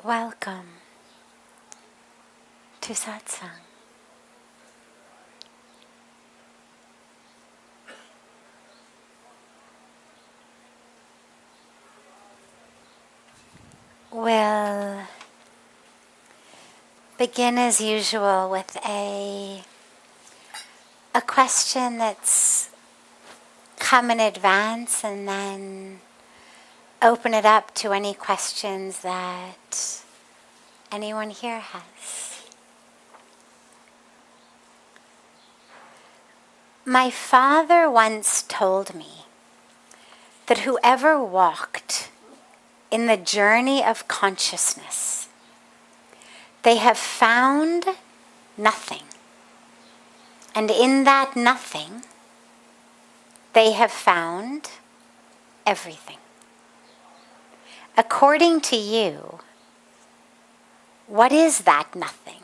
Welcome to Satsang. We'll begin as usual with a question that's come in advance, and then open it up to any questions that anyone here has. My father once told me that whoever walked in the journey of consciousness, they have found nothing. And in that nothing, they have found everything. According to you, what is that nothing?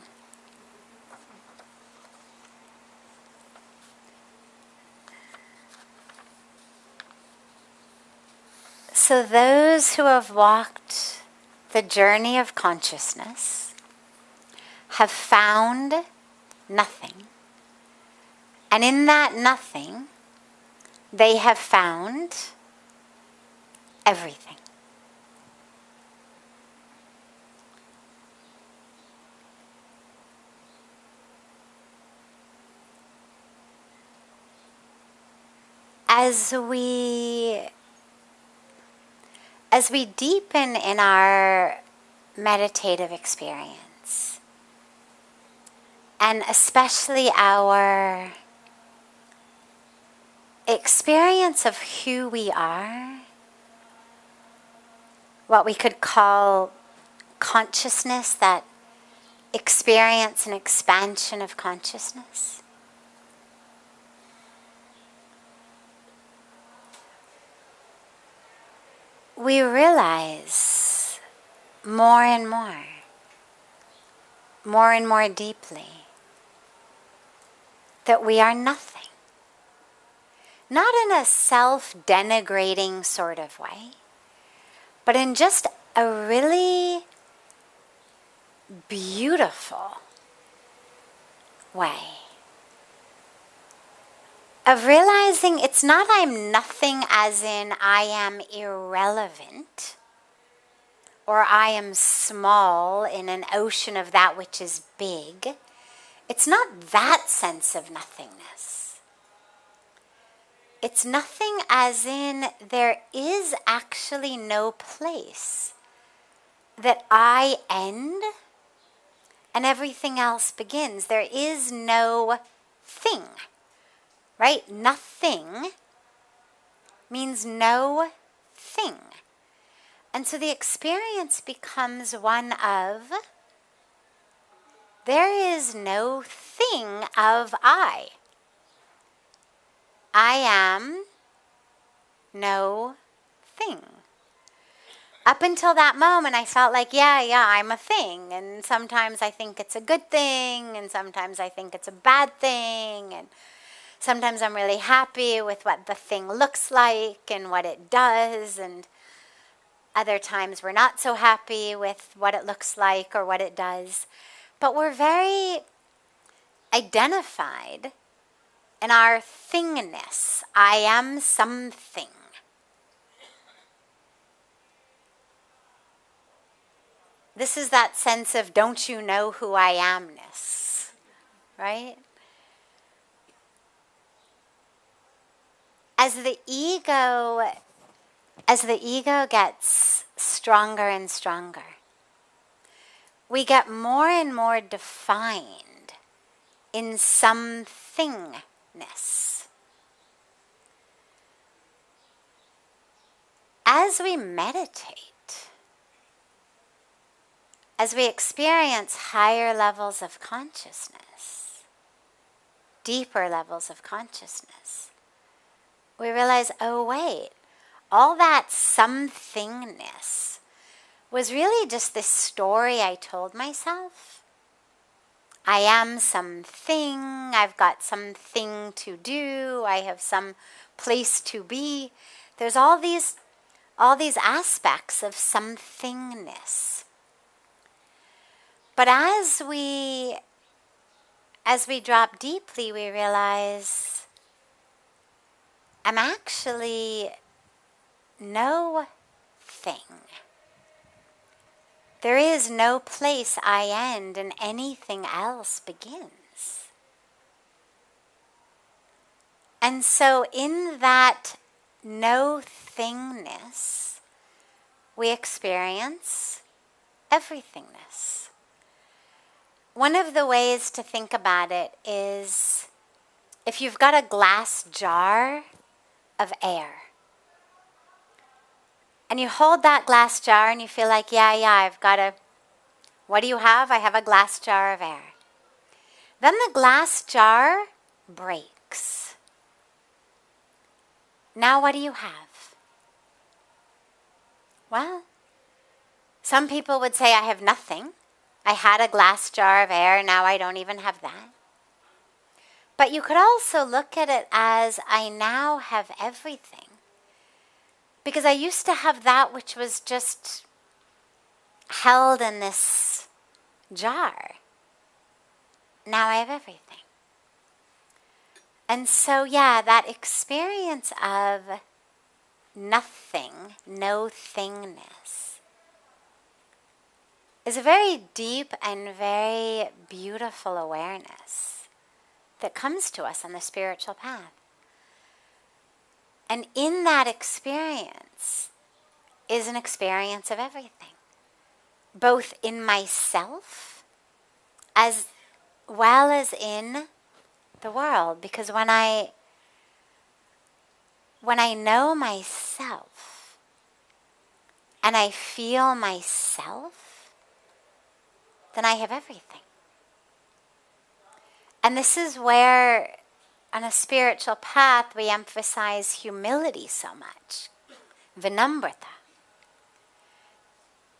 So those who have walked the journey of consciousness have found nothing. And in that nothing, they have found everything. As we deepen in our meditative experience, and especially our experience of who we are, what we could call consciousness, that experience and expansion of consciousness, we realize more and more deeply that we are nothing. Not in a self-denigrating sort of way, but in just a really beautiful way of realizing it's not I'm nothing as in I am irrelevant or I am small in an ocean of that which is big. It's not that sense of nothingness. It's nothing as in there is actually no place that I end and everything else begins. There is no thing. Right? Nothing means no thing. And so the experience becomes one of there is no thing of I. I am no thing. Up until that moment, I felt like, yeah, I'm a thing. And sometimes I think it's a good thing, and sometimes I think it's a bad thing, and sometimes I'm really happy with what the thing looks like and what it does, and other times we're not so happy with what it looks like or what it does. But we're very identified in our thingness. I am something. This is that sense of don't you know who I amness, right? As the ego gets stronger and stronger, we get more and more defined in somethingness. As we meditate, as we experience higher levels of consciousness, deeper levels of consciousness, we realize, oh wait, all that somethingness was really just this story I told myself. I am something, I've got something to do, I have some place to be. There's all these aspects of somethingness. But as we drop deeply, we realize I'm actually no thing. There is no place I end and anything else begins. And so in that no thingness, we experience everythingness. One of the ways to think about it is if you've got a glass jar of air, and you hold that glass jar and you feel like, what do you have? I have a glass jar of air. Then the glass jar breaks. Now what do you have? Well, some people would say I have nothing. I had a glass jar of air, now I don't even have that. But you could also look at it as I now have everything. Because I used to have that which was just held in this jar. Now I have everything. And so, that experience of nothing, no thingness, is a very deep and very beautiful awareness that comes to us on the spiritual path. And in that experience is an experience of everything, both in myself as well as in the world. Because when I know myself and I feel myself, then I have everything. And this is where on a spiritual path, we emphasize humility so much. Vinamrata.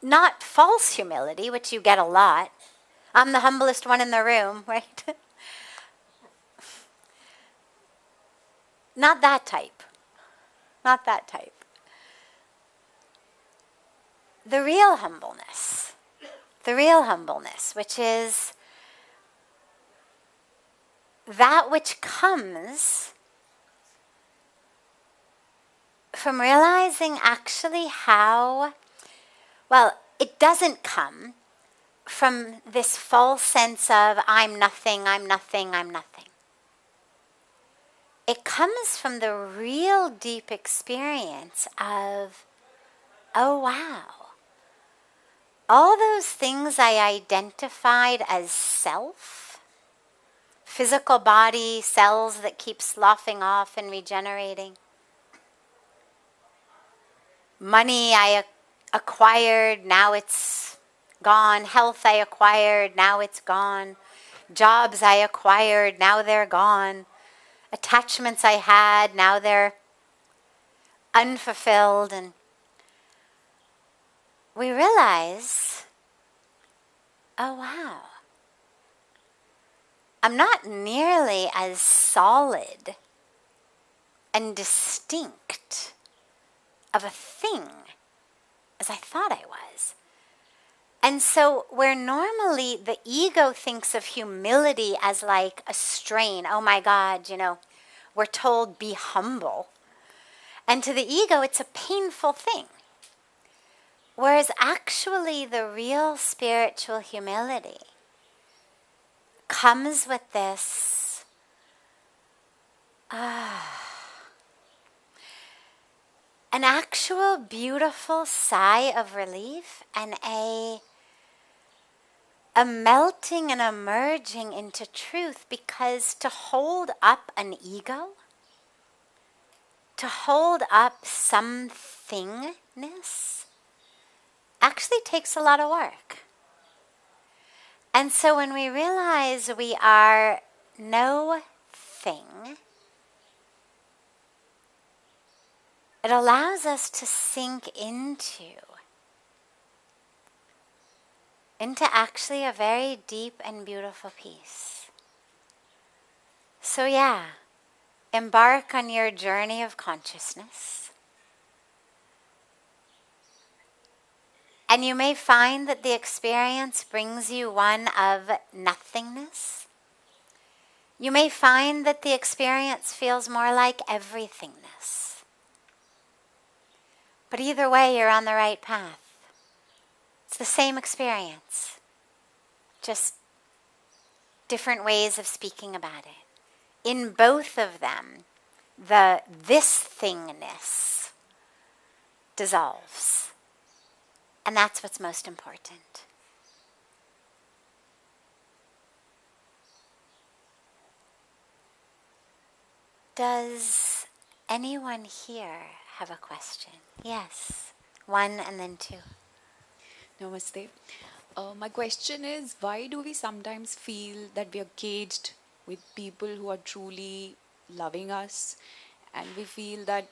Not false humility, which you get a lot. I'm the humblest one in the room, right? Not that type. Not that type. The real humbleness, which is that which comes from realizing actually how, it doesn't come from this false sense of I'm nothing, I'm nothing, I'm nothing. It comes from the real deep experience of, oh wow, all those things I identified as self, physical body, cells that keep sloughing off and regenerating. Money I acquired, now it's gone. Health I acquired, now it's gone. Jobs I acquired, now they're gone. Attachments I had, now they're unfulfilled. And we realize, oh wow, I'm not nearly as solid and distinct of a thing as I thought I was. And so where normally the ego thinks of humility as like a strain, oh my God, we're told be humble. And to the ego, it's a painful thing. Whereas actually the real spiritual humility comes with this an actual beautiful sigh of relief and a melting and a merging into truth, because to hold up an ego, to hold up somethingness, actually takes a lot of work. And so when we realize we are no thing, it allows us to sink into actually a very deep and beautiful peace. So embark on your journey of consciousness And you may find that the experience brings you one of nothingness. You may find that the experience feels more like everythingness. But either way, you're on the right path. It's the same experience, just different ways of speaking about it. In both of them, the this thingness dissolves. And that's what's most important. Does anyone here have a question? Yes. One and then two. Namaste. My question is, why do we sometimes feel that we are caged with people who are truly loving us, and we feel that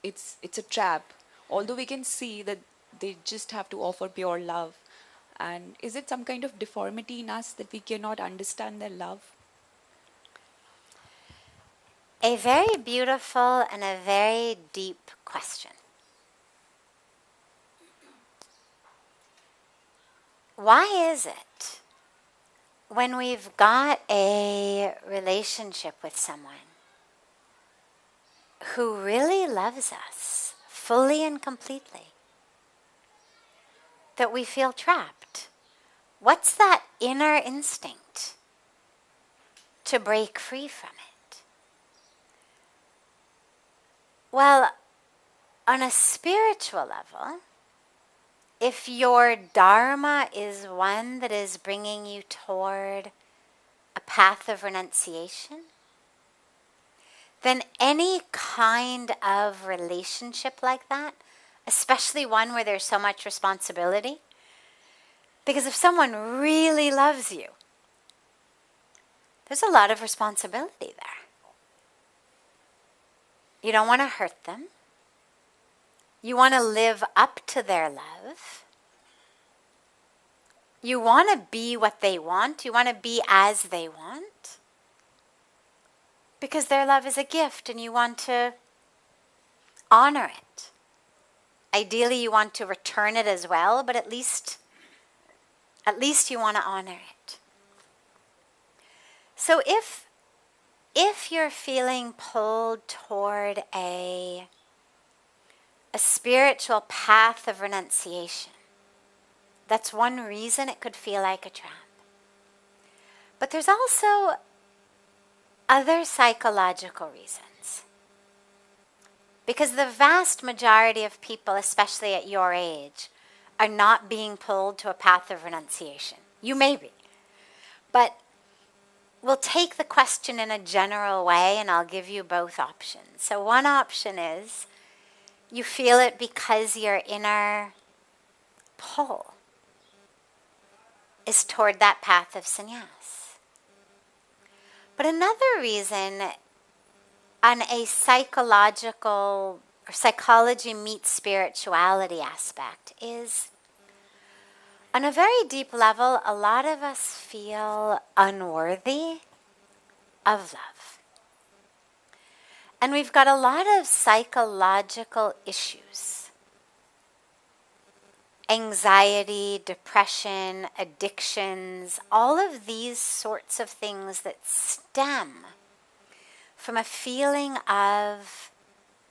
it's a trap, although we can see that they just have to offer pure love? And is it some kind of deformity in us that we cannot understand their love? A very beautiful and a very deep question. Why is it when we've got a relationship with someone who really loves us fully and completely that we feel trapped? What's that inner instinct to break free from it? Well, on a spiritual level, if your dharma is one that is bringing you toward a path of renunciation, then any kind of relationship like that, especially one where there's so much responsibility, because if someone really loves you, there's a lot of responsibility there. You don't want to hurt them. You want to live up to their love. You want to be what they want. You want to be as they want. Because their love is a gift and you want to honor it. Ideally, you want to return it as well, but at least you want to honor it. So if you're feeling pulled toward a spiritual path of renunciation, that's one reason it could feel like a trap. But there's also other psychological reasons. Because the vast majority of people, especially at your age, are not being pulled to a path of renunciation. You may be. But we'll take the question in a general way and I'll give you both options. So one option is you feel it because your inner pull is toward that path of sannyas. But another reason, on a psychological or psychology meets spirituality aspect, is on a very deep level, a lot of us feel unworthy of love. And we've got a lot of psychological issues. Anxiety, depression, addictions, all of these sorts of things that stem from a feeling of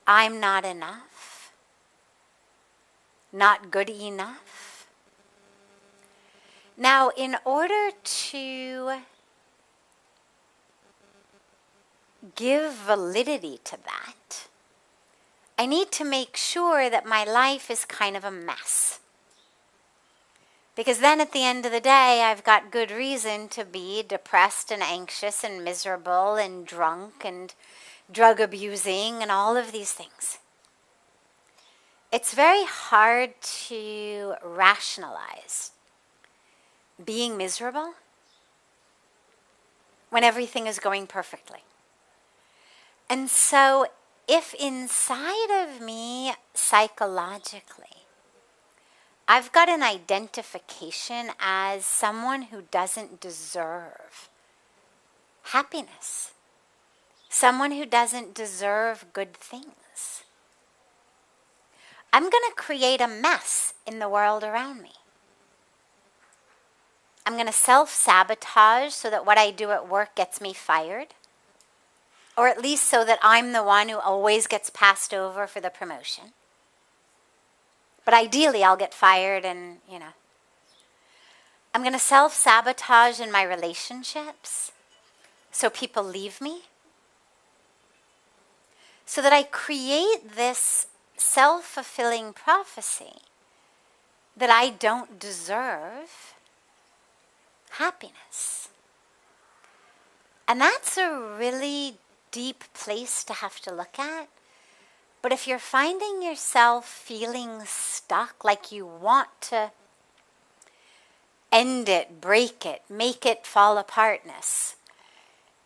I'm not enough, not good enough. Now, in order to give validity to that, I need to make sure that my life is kind of a mess. Because then at the end of the day, I've got good reason to be depressed and anxious and miserable and drunk and drug abusing and all of these things. It's very hard to rationalize being miserable when everything is going perfectly. And so if inside of me psychologically I've got an identification as someone who doesn't deserve happiness, someone who doesn't deserve good things, I'm going to create a mess in the world around me. I'm going to self-sabotage so that what I do at work gets me fired, or at least so that I'm the one who always gets passed over for the promotion. But ideally, I'll get fired and, I'm going to self-sabotage in my relationships so people leave me, so that I create this self-fulfilling prophecy that I don't deserve happiness. And that's a really deep place to have to look at. But if you're finding yourself feeling stuck, like you want to end it, break it, make it fall apartness,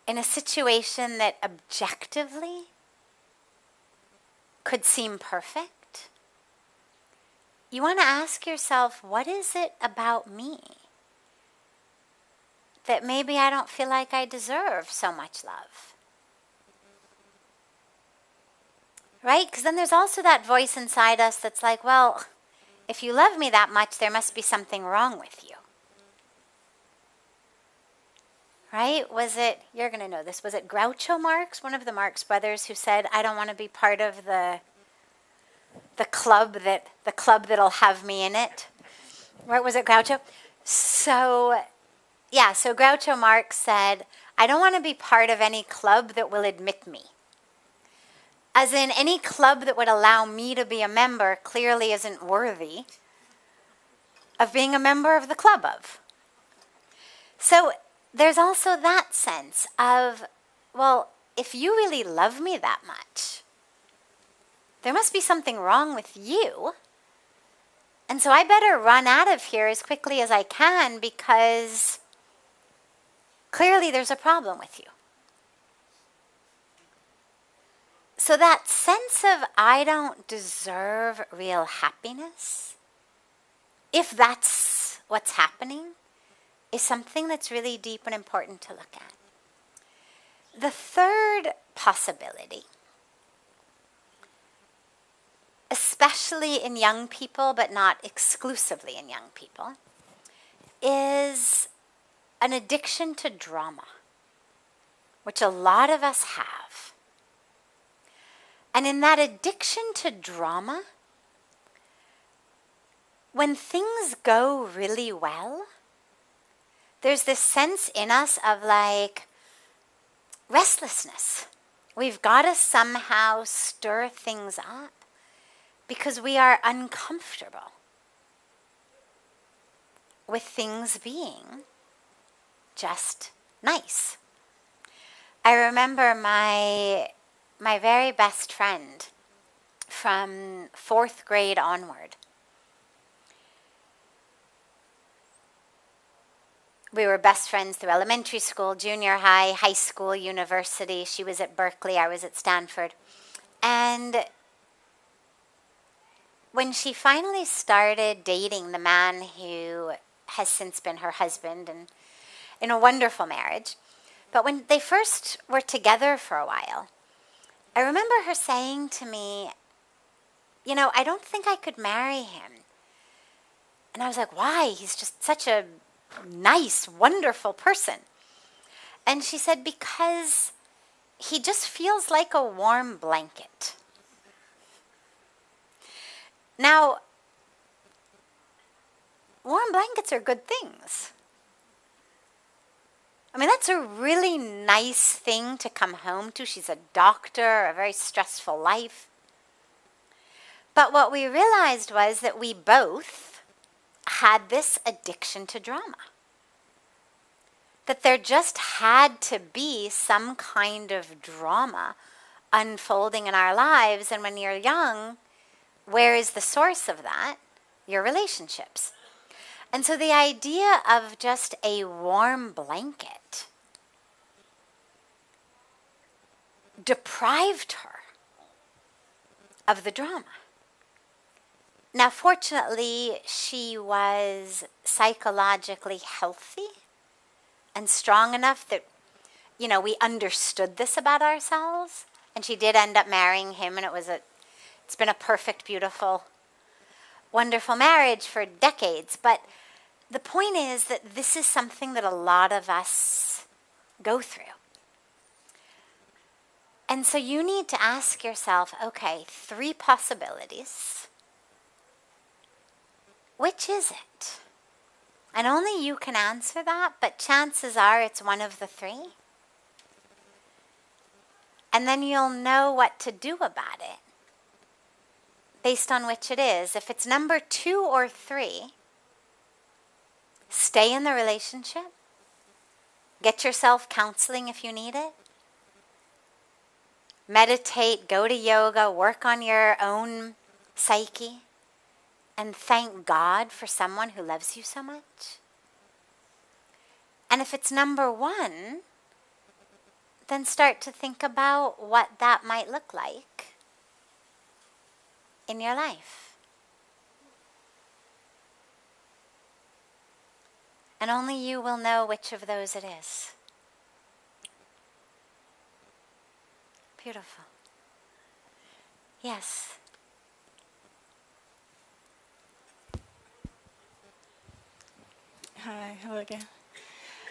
in a situation that objectively could seem perfect, you want to ask yourself, what is it about me that maybe I don't feel like I deserve so much love? Right? Because then there's also that voice inside us that's like, well, if you love me that much, there must be something wrong with you. Right? Was it, you're going to know this, was it Groucho Marx, one of the Marx brothers, who said, I don't want to be part of the club that'll have me in it? Right? Was it Groucho? So Groucho Marx said, I don't want to be part of any club that will admit me. As in, any club that would allow me to be a member clearly isn't worthy of being a member of the club of. So there's also that sense of, well, if you really love me that much, there must be something wrong with you. And so I better run out of here as quickly as I can, because clearly there's a problem with you. So that sense of I don't deserve real happiness, if that's what's happening, is something that's really deep and important to look at. The third possibility, especially in young people, but not exclusively in young people, is an addiction to drama, which a lot of us have. And in that addiction to drama, when things go really well, there's this sense in us of like restlessness. We've got to somehow stir things up because we are uncomfortable with things being just nice. I remember my very best friend from 4th grade onward. We were best friends through elementary school, junior high, high school, university. She was at Berkeley, I was at Stanford. And when she finally started dating the man who has since been her husband, and in a wonderful marriage, but when they first were together for a while, I remember her saying to me, I don't think I could marry him. And I was like, why? He's just such a nice, wonderful person. And she said, because he just feels like a warm blanket. Now, warm blankets are good things. I mean, that's a really nice thing to come home to. She's a doctor, a very stressful life. But what we realized was that we both had this addiction to drama. That there just had to be some kind of drama unfolding in our lives. And when you're young, where is the source of that? Your relationships. And so the idea of just a warm blanket deprived her of the drama. Now, fortunately, she was psychologically healthy and strong enough that, we understood this about ourselves. And she did end up marrying him, and it's been a perfect, beautiful wonderful marriage for decades. But the point is that this is something that a lot of us go through. And so you need to ask yourself, okay, 3 possibilities. Which is it? And only you can answer that, but chances are it's one of the 3. And then you'll know what to do about it based on which it is. If it's number 2 or 3, stay in the relationship. Get yourself counseling if you need it. Meditate, go to yoga, work on your own psyche, and thank God for someone who loves you so much. And if it's number 1, then start to think about what that might look like in your life. And only you will know which of those it is. Beautiful. Yes. Hi, hello again.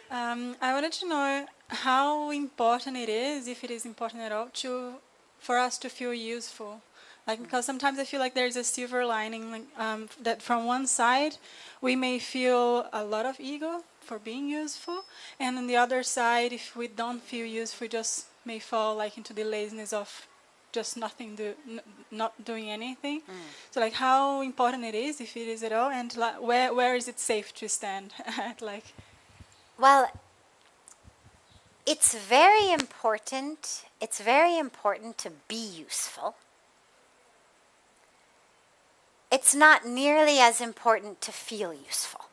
I wanted to know how important it is, if it is important at all, for us to feel useful. Like, because sometimes I feel like there's a silver lining, like, that from one side we may feel a lot of ego for being useful, and on the other side, if we don't feel useful, we just may fall like into the laziness of just not doing anything. So like, how important it is, if it is at all, and like, where is it safe to stand at, like? Well, it's very important. It's very important to be useful. It's not nearly as important to feel useful.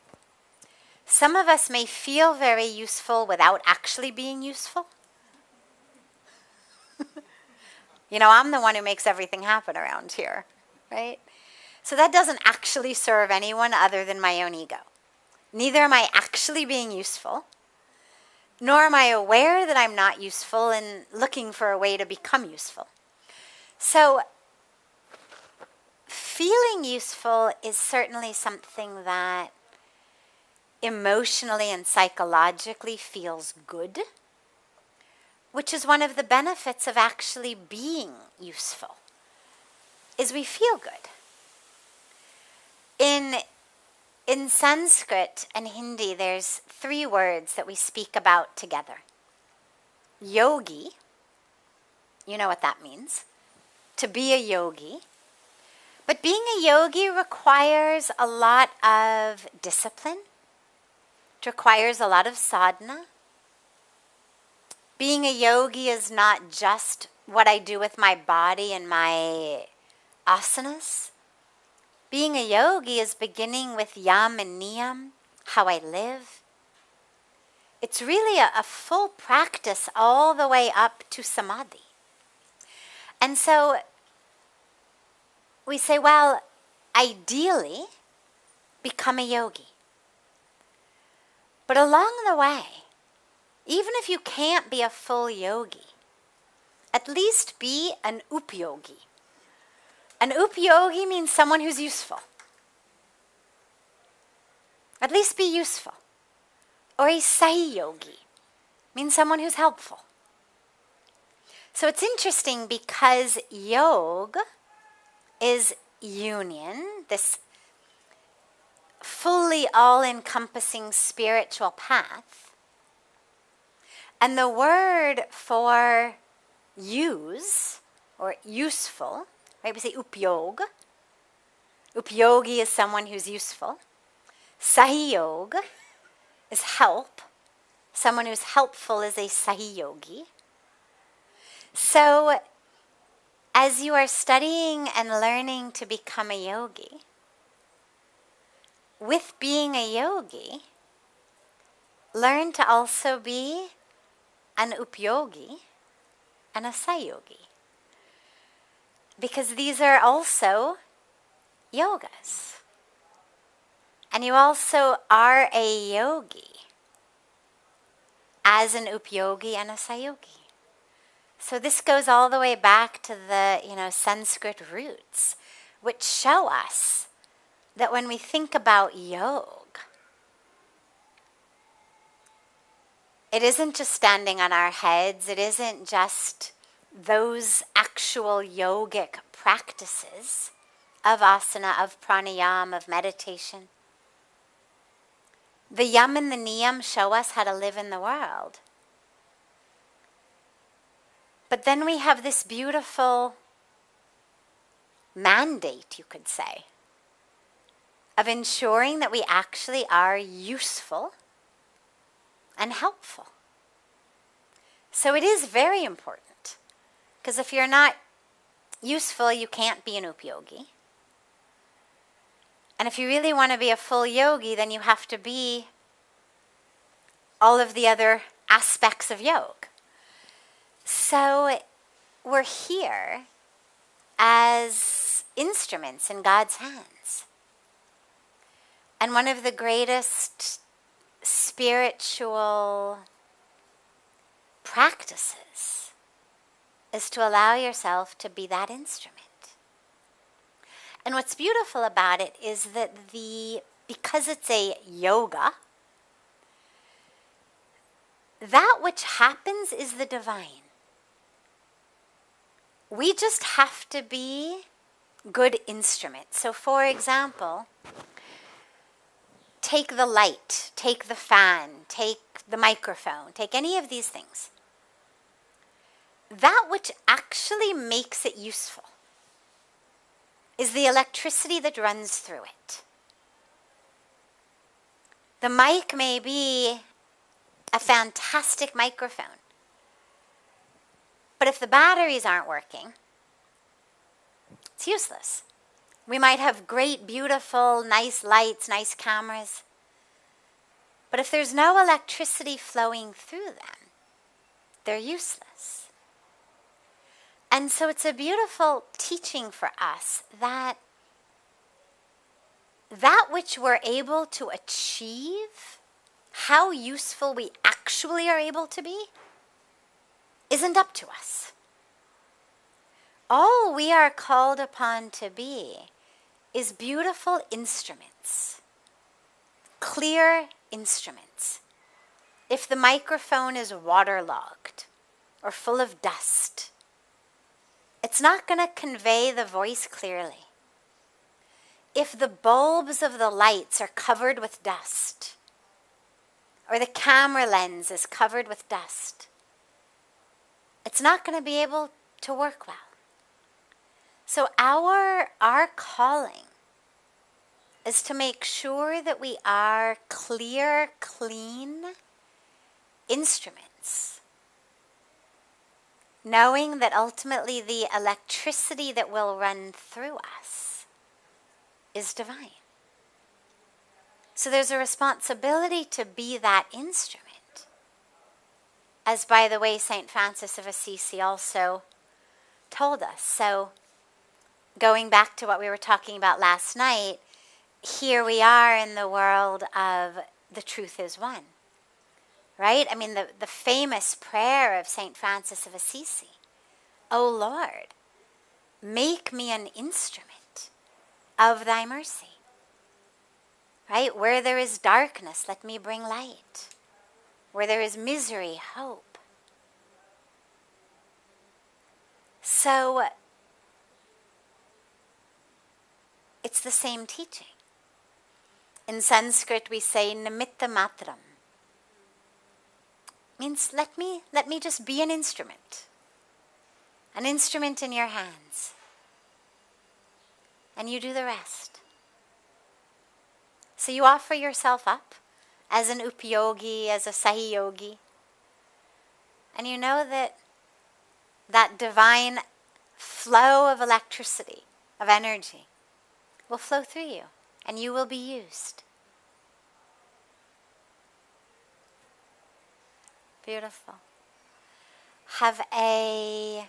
Some of us may feel very useful without actually being useful. You know, I'm the one who makes everything happen around here, right? So that doesn't actually serve anyone other than my own ego. Neither am I actually being useful, nor am I aware that I'm not useful and looking for a way to become useful. So feeling useful is certainly something that emotionally and psychologically feels good, which is one of the benefits of actually being useful, is we feel good. In Sanskrit and Hindi, there's 3 words that we speak about together. Yogi, you know what that means, to be a yogi. But being a yogi requires a lot of discipline. It requires a lot of sadhana. Being a yogi is not just what I do with my body and my asanas. Being a yogi is beginning with yam and niyam, how I live. It's really a full practice all the way up to samadhi. And so we say, well, ideally, become a yogi. But along the way, even if you can't be a full yogi, at least be an upyogi. An upyogi means someone who's useful. At least be useful. Or a sahi yogi means someone who's helpful. So it's interesting because yoga is union, this fully all-encompassing spiritual path. And the word for use or useful, right? We say upyog. Upyogi is someone who's useful. Sahiyog is help. Someone who's helpful is a sahiyogi. So as you are studying and learning to become a yogi, with being a yogi, learn to also be an upyogi and a sayogi. Because these are also yogas. And you also are a yogi as an upyogi and a sayogi. So this goes all the way back to the, Sanskrit roots, which show us that when we think about yoga, it isn't just standing on our heads, it isn't just those actual yogic practices of asana, of pranayama, of meditation. The yam and the niyam show us how to live in the world. But then we have this beautiful mandate, you could say, of ensuring that we actually are useful and helpful. So it is very important, because if you're not useful, you can't be an upyogi. And if you really want to be a full yogi, then you have to be all of the other aspects of yoga. So we're here as instruments in God's hands. And one of the greatest spiritual practices is to allow yourself to be that instrument. And what's beautiful about it is that because it's a yoga, that which happens is the divine. We just have to be good instruments. So for example, take the light, take the fan, take the microphone, take any of these things. That which actually makes it useful is the electricity that runs through it. The mic may be a fantastic microphone, but if the batteries aren't working, it's useless. We might have great, beautiful, nice lights, nice cameras, but if there's no electricity flowing through them, they're useless. And so it's a beautiful teaching for us that which we're able to achieve, how useful we actually are able to be, isn't up to us. All we are called upon to be is beautiful instruments, clear instruments. If the microphone is waterlogged or full of dust, it's not going to convey the voice clearly. If the bulbs of the lights are covered with dust, or the camera lens is covered with dust, it's not going to be able to work well. So our calling is to make sure that we are clear, clean instruments, knowing that ultimately the electricity that will run through us is divine. So there's a responsibility to be that instrument. As, by the way, St. Francis of Assisi also told us. So going back to what we were talking about last night, here we are in the world of the truth is one. Right? I mean, the famous prayer of St. Francis of Assisi, O Lord, make me an instrument of thy mercy. Right? Where there is darkness, let me bring light. Where there is misery, hope. So, it's the same teaching. In Sanskrit we say nimitta matram. Means let me just be an instrument in your hands, and you do the rest. So you offer yourself up as an upyogi, as a sahiyogi, and you know that divine flow of electricity, of energy, will flow through you, and you will be used. Beautiful. Have a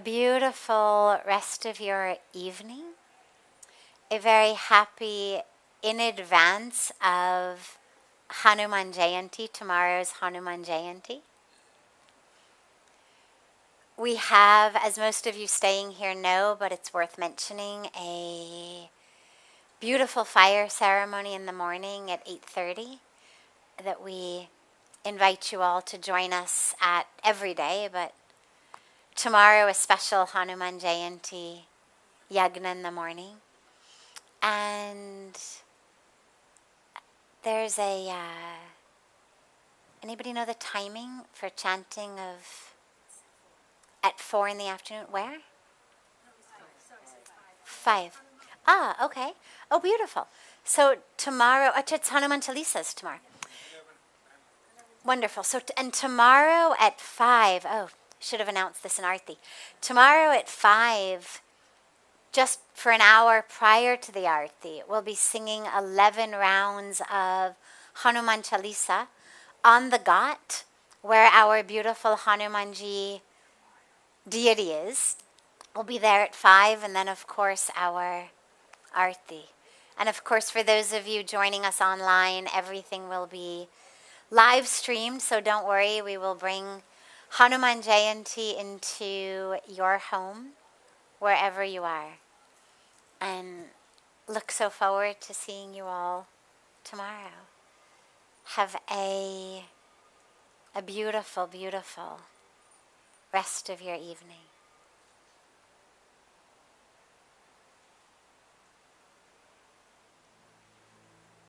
beautiful rest of your evening. A very happy in advance of Hanuman Jayanti. Tomorrow's Hanuman Jayanti. We have, as most of you staying here know, but it's worth mentioning, a beautiful fire ceremony in the morning at 8:30 that we invite you all to join us at every day, but tomorrow a special Hanuman Jayanti yagna in the morning. And there's anybody know the timing for chanting of at 4 in the afternoon? Where? 5. Ah, okay. Oh, beautiful. So tomorrow, it's Hanuman Chalisa's tomorrow. Wonderful. So, and tomorrow at 5, oh, should have announced this in Aarti. Tomorrow at 5, just for an hour prior to the Aarti, we'll be singing 11 rounds of Hanuman Chalisa on the Ghat, where our beautiful Hanumanji deity is. We'll be there at 5, and then, of course, our Aarti. And, of course, for those of you joining us online, everything will be live streamed, so don't worry. We will bring Hanuman Jayanti into your home, wherever you are. And look so forward to seeing you all tomorrow. Have a beautiful, beautiful rest of your evening.